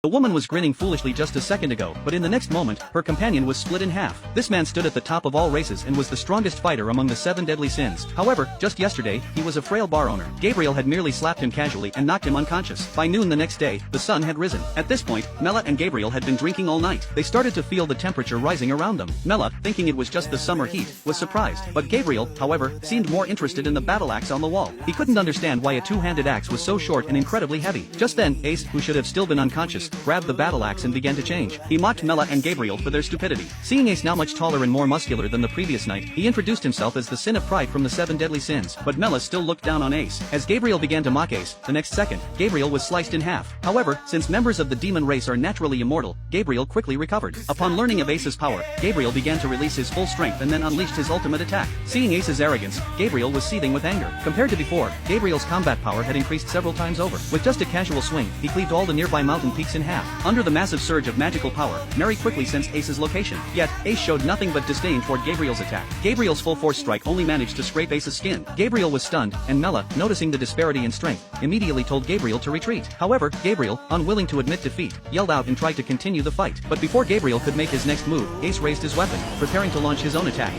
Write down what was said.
The woman was grinning foolishly just a second ago, but in the next moment, her companion was split in half. This man stood at the top of all races and was the strongest fighter among the 7 deadly sins. However, just yesterday, he was a frail bar owner. Gabriel had merely slapped him casually and knocked him unconscious. By noon the next day, the sun had risen. At this point, Mela and Gabriel had been drinking all night. They started to feel the temperature rising around them. Mela, thinking it was just the summer heat, was surprised. But Gabriel, however, seemed more interested in the battle axe on the wall. He couldn't understand why a two-handed axe was so short and incredibly heavy. Just then, Ace, who should have still been unconscious, grabbed the battle axe and began to change. He mocked Mela and Gabriel for their stupidity. Seeing Ace now much taller and more muscular than the previous night, he introduced himself as the sin of pride from the 7 deadly sins. But Mela still looked down on Ace. As Gabriel began to mock Ace, the next second, Gabriel was sliced in half. However, since members of the demon race are naturally immortal, Gabriel quickly recovered. Upon learning of Ace's power, Gabriel began to release his full strength and then unleashed his ultimate attack. Seeing Ace's arrogance, Gabriel was seething with anger. Compared to before, Gabriel's combat power had increased several times over. With just a casual swing, he cleaved all the nearby mountain peaks in half. Under the massive surge of magical power, Mary quickly sensed Ace's location. Yet, Ace showed nothing but disdain toward Gabriel's attack. Gabriel's full force strike only managed to scrape Ace's skin. Gabriel was stunned, and Mela, noticing the disparity in strength, immediately told Gabriel to retreat. However, Gabriel, unwilling to admit defeat, yelled out and tried to continue the fight. But before Gabriel could make his next move, Ace raised his weapon, preparing to launch his own attack.